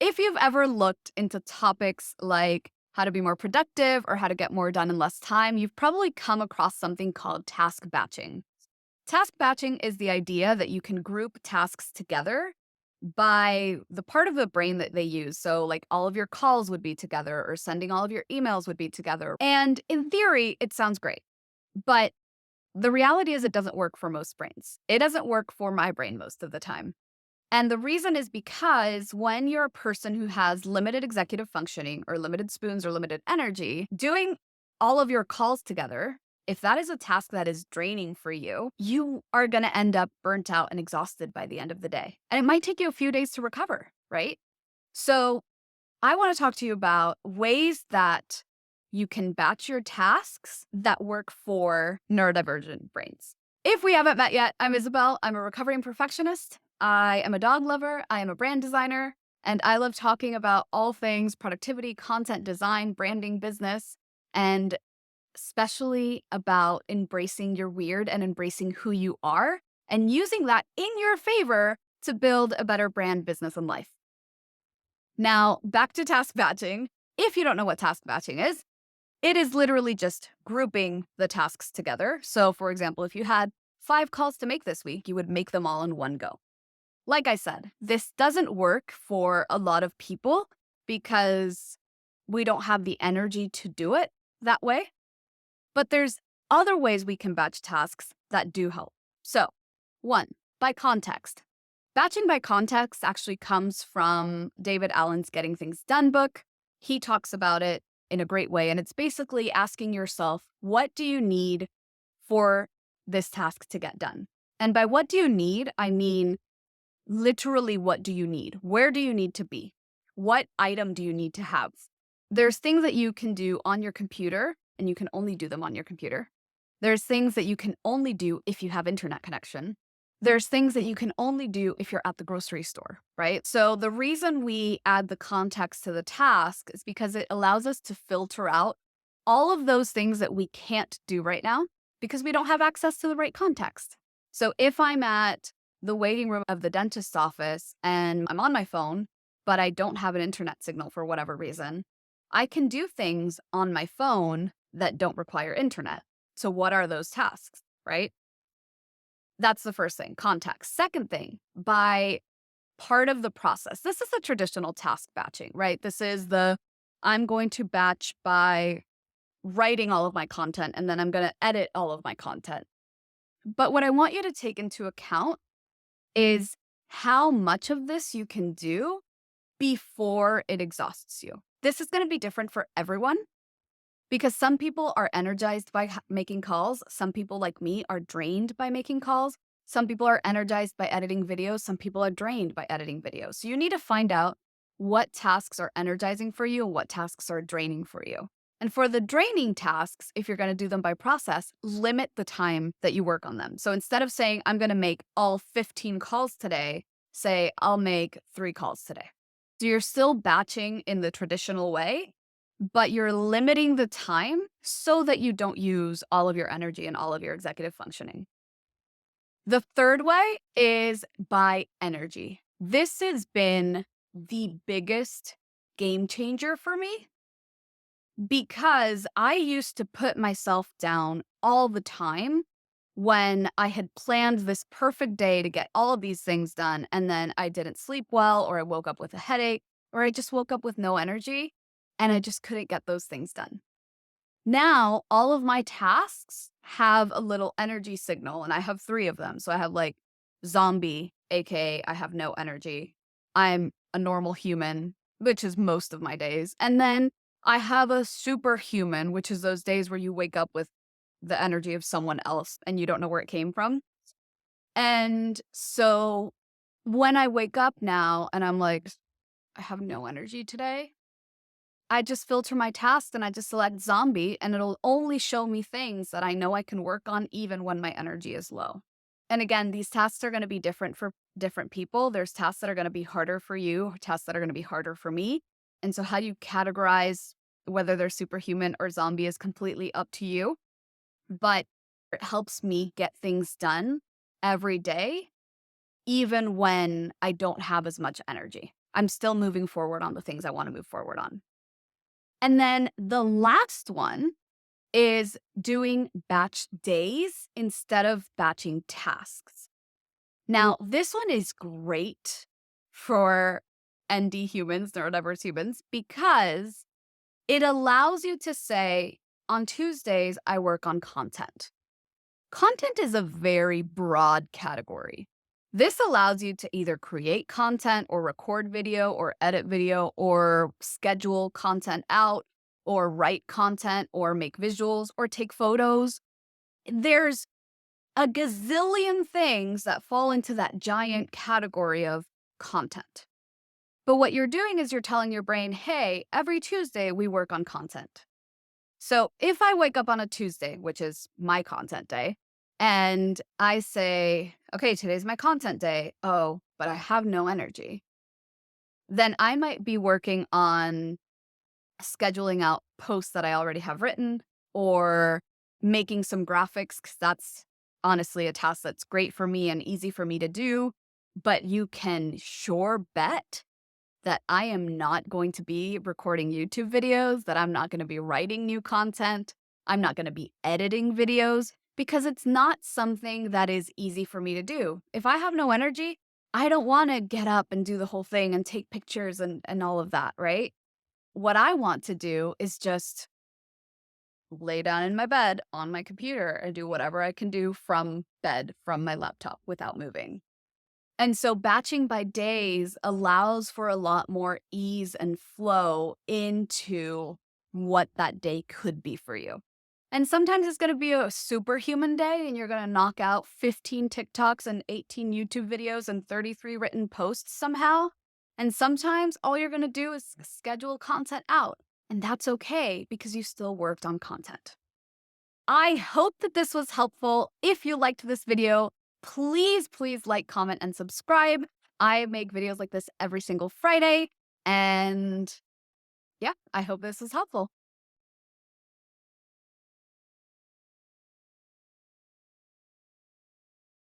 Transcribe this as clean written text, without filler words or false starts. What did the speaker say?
If you've ever looked into topics like how to be more productive or how to get more done in less time, you've probably come across something called task batching. Task batching is the idea that you can group tasks together by the part of the brain that they use. So, like all of your calls would be together, or sending all of your emails would be together. And in theory, it sounds great. But the reality is, it doesn't work for most brains. It doesn't work for my brain most of the time. And the reason is because when you're a person who has limited executive functioning or limited spoons or limited energy, doing all of your calls together, if that is a task that is draining for you, you are going to end up burnt out and exhausted by the end of the day. And it might take you a few days to recover, right? So I want to talk to you about ways that you can batch your tasks that work for neurodivergent brains. If we haven't met yet, I'm Isabel. I'm a recovering perfectionist. I am a dog lover. I am a brand designer. And I love talking about all things productivity, content design, branding, business, and especially about embracing your weird and embracing who you are and using that in your favor to build a better brand, business, and life. Now, back to task batching. If you don't know what task batching is, it is literally just grouping the tasks together. So, for example, if you had 5 calls to make this week, you would make them all in one go. Like I said, this doesn't work for a lot of people because we don't have the energy to do it that way. But there's other ways we can batch tasks that do help. So, 1, by context. Batching by context actually comes from David Allen's Getting Things Done book. He talks about it in a great way, and it's basically asking yourself, what do you need for this task to get done? And by what do you need, I mean literally what do you need? Where do you need to be? What item do you need to have? There's things that you can do on your computer, and you can only do them on your computer. There's things that you can only do if you have internet connection. There's things that you can only do if you're at the grocery store, right? So the reason we add the context to the task is because it allows us to filter out all of those things that we can't do right now because we don't have access to the right context. So if I'm at the waiting room of the dentist's office and I'm on my phone, but I don't have an internet signal for whatever reason, I can do things on my phone that don't require internet. So what are those tasks, right? That's the first thing, context. Second thing, by part of the process. This is the traditional task batching, right? This is I'm going to batch by writing all of my content, and then I'm going to edit all of my content. But what I want you to take into account is how much of this you can do before it exhausts you. This is going to be different for everyone because some people are energized by making calls. Some people, like me, are drained by making calls. Some people are energized by editing videos. Some people are drained by editing videos. So you need to find out what tasks are energizing for you and what tasks are draining for you. And for the draining tasks, if you're going to do them by process, limit the time that you work on them. So instead of saying, I'm going to make all 15 calls today, say, I'll make 3 calls today. So you're still batching in the traditional way, but you're limiting the time so that you don't use all of your energy and all of your executive functioning. The third way is by energy. This has been the biggest game changer for me because I used to put myself down all the time when I had planned this perfect day to get all of these things done, and then I didn't sleep well, or I woke up with a headache, or I just woke up with no energy, and I just couldn't get those things done. Now, all of my tasks have a little energy signal, and I have 3 of them. So I have like zombie, aka I have no energy. I'm a normal human, which is most of my days. And then I have a superhuman, which is those days where you wake up with the energy of someone else and you don't know where it came from. And so when I wake up now and I'm like, I have no energy today, I just filter my tasks and I just select zombie, and it'll only show me things that I know I can work on even when my energy is low. And again, these tasks are going to be different for different people. There's tasks that are going to be harder for you, tasks that are going to be harder for me. And so how you categorize whether they're superhuman or zombie is completely up to you. But it helps me get things done every day, even when I don't have as much energy. I'm still moving forward on the things I want to move forward on. And then the last one is doing batch days instead of batching tasks. Mm, Now, this one is great for ND humans, neurodiverse humans, because it allows you to say, on Tuesdays, I work on content. Content is a very broad category. This allows you to either create content or record video or edit video or schedule content out or write content or make visuals or take photos. There's a gazillion things that fall into that giant category of content. But what you're doing is you're telling your brain, hey, every Tuesday we work on content. So if I wake up on a Tuesday, which is my content day, and I say, okay, today's my content day. Oh, but I have no energy. Then I might be working on scheduling out posts that I already have written or making some graphics because that's honestly a task that's great for me and easy for me to do. But you can sure bet that I am not going to be recording YouTube videos, that I'm not going to be writing new content, I'm not going to be editing videos because it's not something that is easy for me to do. If I have no energy, I don't want to get up and do the whole thing and take pictures and all of that, right? What I want to do is just lay down in my bed on my computer and do whatever I can do from bed, from my laptop without moving. And so batching by days allows for a lot more ease and flow into what that day could be for you. And sometimes it's going to be a superhuman day and you're going to knock out 15 TikToks and 18 YouTube videos and 33 written posts somehow. And sometimes all you're going to do is schedule content out. And that's okay because you still worked on content. I hope that this was helpful. If you liked this video, please like, comment, and subscribe. I make videos like this every single Friday. And yeah, I hope this was helpful.